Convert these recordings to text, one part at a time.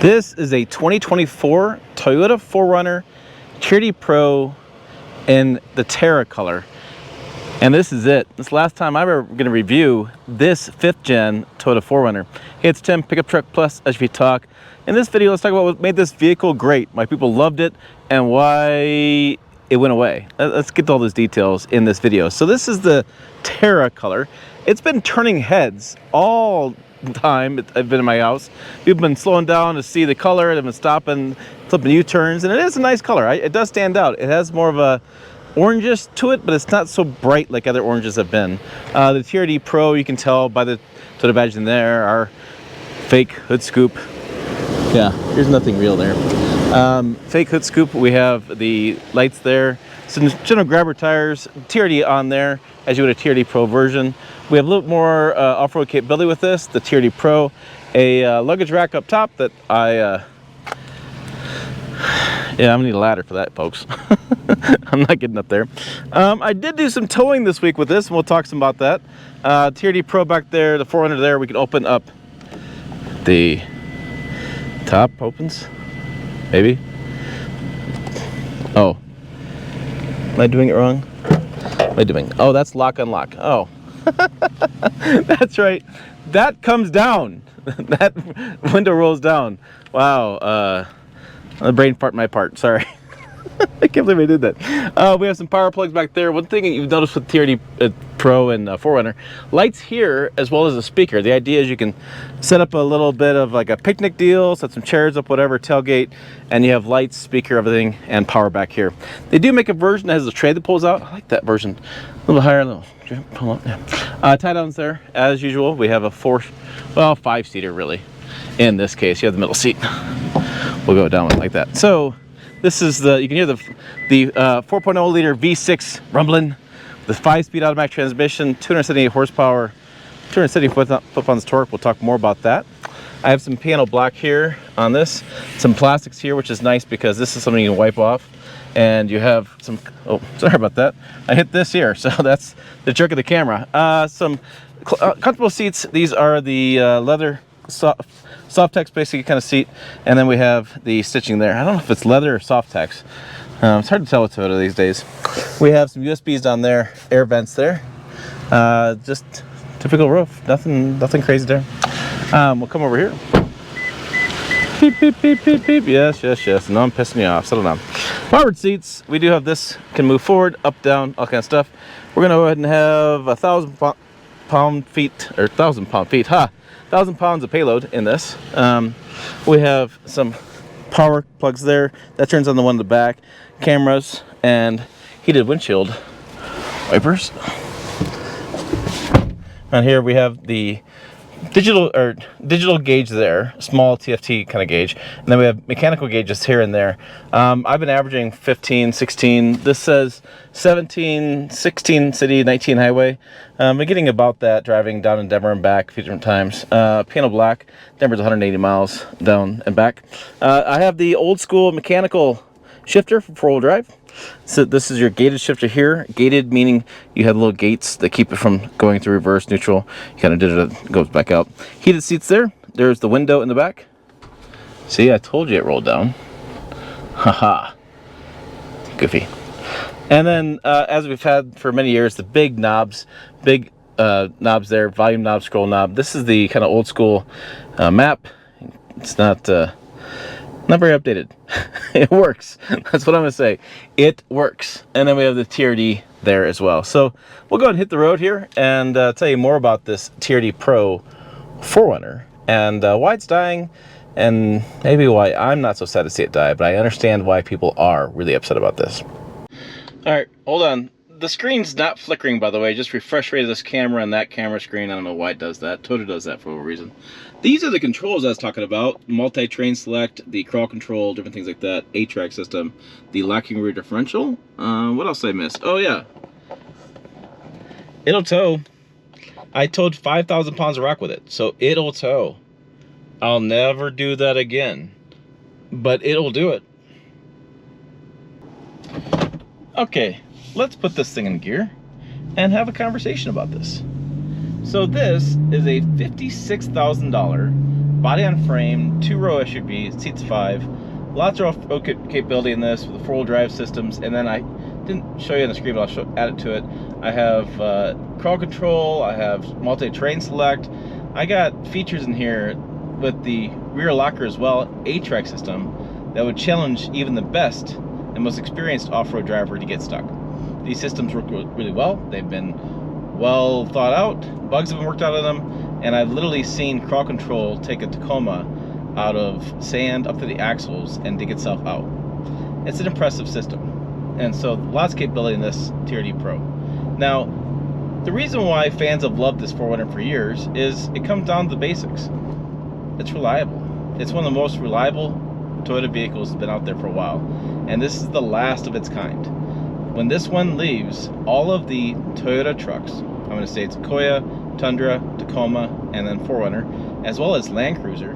This is a 2024 Toyota 4Runner TRD Pro in the Terra color. And this is it. This is the last time I'm ever going to review this 5th gen Toyota 4Runner. Hey, it's Tim, Pickup Truck Plus SUV Talk. In this video, let's talk about what made this vehicle great, why people loved it, and why it went away. Let's get to all those details in this video. So this is the Terra color. It's been turning heads all time I've been in my house. People have been slowing down to see the color. They've been stopping, flipping U-turns, and it is a nice color. It does stand out. It has more of a oranges to it, but it's not so bright like other oranges have been. The TRD Pro, you can tell by the Toyota badge in there, our fake hood scoop. Yeah, there's nothing real there. Fake hood scoop. We have the lights there. Some general grabber tires, TRD on there, as you would a TRD Pro version. We have a little more off-road capability with this, the TRD Pro. A luggage rack up top that yeah, I'm gonna need a ladder for that, folks. I'm not getting up there. I did do some towing this week with this, and we'll talk some about that. TRD Pro back there, the 400 there, we can open up the top opens, maybe. Oh, am I doing it wrong? What am I doing? Oh, that's lock unlock. Oh, that's right. That comes down. That window rolls down. Wow. The brain part, my part. Sorry. I can't believe I did that. We have some power plugs back there. One thing that you've noticed with TRD Pro and 4Runner, lights here as well as a speaker. The idea is you can set up a little bit of like a picnic deal, set some chairs up, whatever, tailgate, and you have lights, speaker, everything, and power back here. They do make a version that has a tray that pulls out. I like that version. A little higher, a little pull up. Yeah. Tie downs there, as usual. We have a 5-seater really. In this case, you have the middle seat. We'll go down with it like that. So this is you can hear the 4.0 liter V6 rumbling, the 5-speed automatic transmission, 278 horsepower, 270 foot-pounds torque. We'll talk more about that. I have some piano black here on this, some plastics here, which is nice because this is something you can wipe off. And you have some, oh, sorry about that. I hit this here, so that's the jerk of the camera. Some comfortable seats. These are the leather Softex basically kind of seat, and then we have the stitching there. I don't know if it's leather or Softex. It's hard to tell with Toyota these days. We have some USBs down there, air vents there. Just typical roof, nothing crazy there. We'll come over here. Beep, beep, beep, beep, beep. Yes. No, I'm pissing you off. Settle down. Forward seats. We do have this. Can move forward, up, down, all kind of stuff. We're gonna go ahead and have 1,000 pound-feet of payload in this. We have some power plugs there. That turns on the one in the back. Cameras and heated windshield wipers. And here we have the digital gauge there, small TFT kind of gauge, and then we have mechanical gauges here and there. I've been averaging 15, 16. This says 17, 16 city, 19 highway. I'm getting about that driving down in Denver and back a few different times. Piano black, Denver's 180 miles down and back. I have the old school mechanical shifter for 4-wheel drive. So this is your gated shifter here. Gated meaning you have little gates that keep it from going through reverse, neutral. You kind of did it goes back out. Heated seats there. There's the window in the back. See, I told you it rolled down. Haha. Goofy. And then, as we've had for many years, the big knobs knobs there, volume knob, scroll knob. This is the kind of old school map. It's not very updated. It works. That's what I'm gonna say. It works. And then we have the TRD there as well. So we'll go ahead and hit the road here and tell you more about this TRD Pro 4Runner and why it's dying, and maybe why I'm not so sad to see it die, but I understand why people are really upset about this. All right, hold on. The screen's not flickering, by the way. Just refresh rate of this camera and that camera screen. I don't know why it does that. Toyota does that for a reason. These are the controls I was talking about. Multi-train select, the crawl control, different things like that. 8-track system, the locking rear differential. What else did I miss? Oh, yeah. It'll tow. I towed 5,000 pounds of rock with it, so it'll tow. I'll never do that again, but it'll do it. Okay. Let's put this thing in gear and have a conversation about this. So this is a $56,000 body on frame, 2-row SUV, seats 5, lots of off-road capability in this with the 4-wheel drive systems. And then I didn't show you on the screen, but I'll add it to it. I have crawl control, I have multi-terrain select. I got features in here with the rear locker as well, A-track system, that would challenge even the best and most experienced off-road driver to get stuck. These systems work really well. They've been well thought out. Bugs have been worked out of them, and I've literally seen crawl control take a Tacoma out of sand up to the axles and dig itself out. It's an impressive system, and so lots of capability in this TRD Pro. Now, the reason why fans have loved this 4Runner for years is it comes down to the basics. It's reliable. It's one of the most reliable Toyota vehicles that's been out there for a while, and this is the last of its kind. When this one leaves, all of the Toyota trucks, I'm going to say it's Sequoia, Tundra, Tacoma, and then 4Runner, as well as Land Cruiser,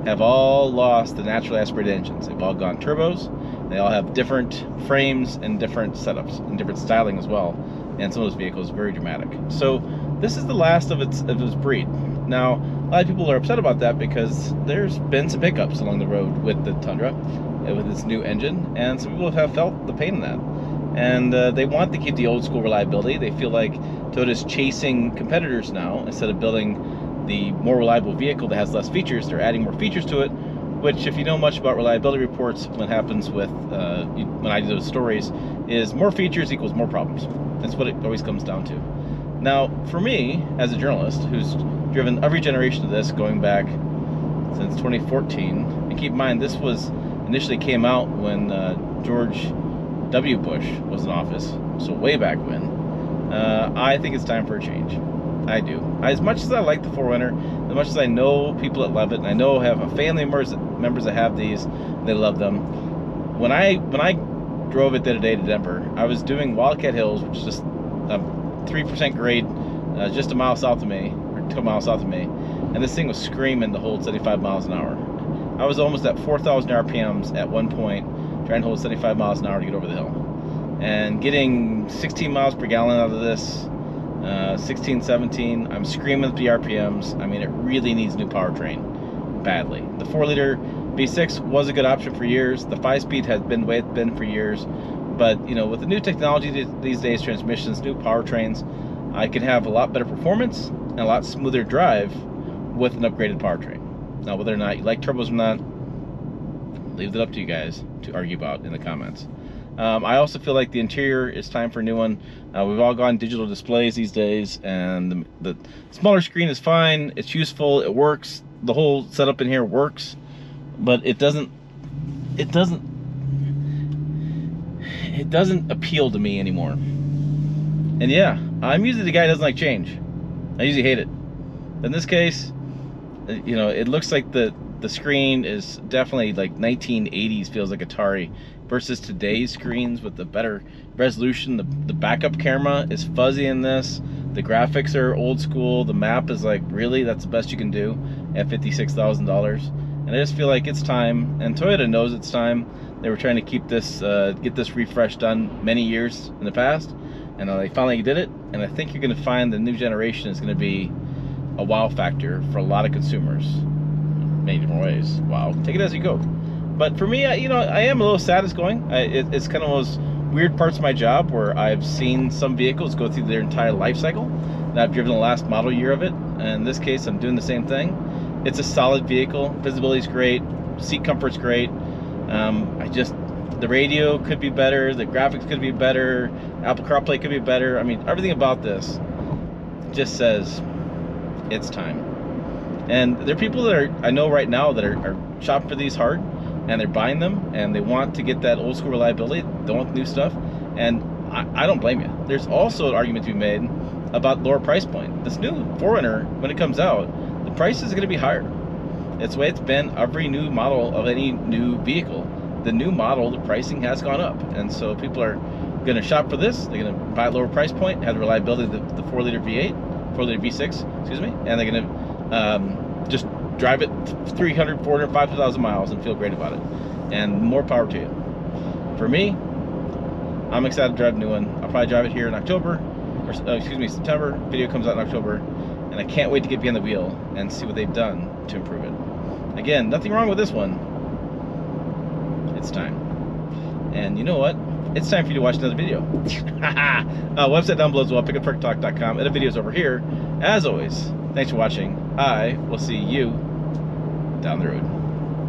have all lost the naturally aspirated engines. They've all gone turbos. They all have different frames and different setups and different styling as well. And some of those vehicles are very dramatic. So this is the last of its breed. Now, a lot of people are upset about that because there's been some hiccups along the road with the Tundra, with its new engine, and some people have felt the pain in that. And they want to keep the old school reliability. They feel like Toyota's chasing competitors now. Instead of building the more reliable vehicle that has less features, they're adding more features to it, which, if you know much about reliability reports, what happens with when I do those stories is more features equals more problems. That's what it always comes down to. Now, for me, as a journalist who's driven every generation of this going back since 2014, and keep in mind this was initially came out when George W. Bush was in office, so way back when, I think it's time for a change. I do. As much as I like the 4Runner, as much as I know people that love it, and I know I have a family members that have these, they love them. When I drove it the other day to Denver, I was doing Wildcat Hills, which is just a 3% grade, just a mile south of me, or 2 miles south of me, and this thing was screaming to hold 75 miles an hour. I was almost at 4,000 RPMs at one point, trying to hold 75 miles an hour to get over the hill. And getting 16 miles per gallon out of this, 16, 17, I'm screaming at the RPMs. I mean, it really needs new powertrain, badly. The 4-liter V6 was a good option for years. The 5-speed has been the way it's been for years. But, you know, with the new technology these days, transmissions, new powertrains, I can have a lot better performance and a lot smoother drive with an upgraded powertrain. Now, whether or not you like turbos or not, leave it up to you guys to argue about in the comments. I also feel like the interior is time for a new one. We've all gone digital displays these days, and the smaller screen is fine. It's useful. It works. The whole setup in here works, but it doesn't appeal to me anymore. And yeah, I'm usually the guy who doesn't like change. I usually hate it. In this case, you know, it looks like the screen is definitely like 1980s, feels like Atari, versus today's screens with the better resolution. The backup camera is fuzzy in this. The graphics are old school. The map is like, really, that's the best you can do at $56,000. And I just feel like it's time, and Toyota knows it's time. They were trying to keep this, get this refresh done many years in the past, and they finally did it. And I think you're going to find the new generation is going to be a wow factor for a lot of consumers. Many different ways. Wow, take it as you go. But for me, you know, I am a little sad it's going. It's kind of those weird parts of my job where I've seen some vehicles go through their entire life cycle, and I've driven the last model year of it. And in this case, I'm doing the same thing. It's a solid vehicle. Visibility's great. Seat comfort's great. The radio could be better. The graphics could be better. Apple CarPlay could be better. I mean, everything about this just says it's time. And there are people that I know right now that are shopping for these hard, and they're buying them, and they want to get that old school reliability. They want the new stuff, and I don't blame you. There's also an argument to be made about lower price point. This new 4Runner, when it comes out, the price is going to be higher. It's the way it's been every new model of any new vehicle. The new model, the pricing has gone up, and so people are going to shop for this. They're going to buy a lower price point, have the reliability of the 4-liter V8, 4-liter V6, excuse me, and they're going to just drive it 300, 400, 5,000 miles and feel great about it. And more power to you. For me, I'm excited to drive a new one. I'll probably drive it here in October, or September. Video comes out in October, and I can't wait to get behind the wheel and see what they've done to improve it. Again, nothing wrong with this one. It's time. And you know what? It's time for you to watch another video. Website down below as well, pickuptrucktalk.com. Edit videos over here. As always, thanks for watching. I will see you down the road.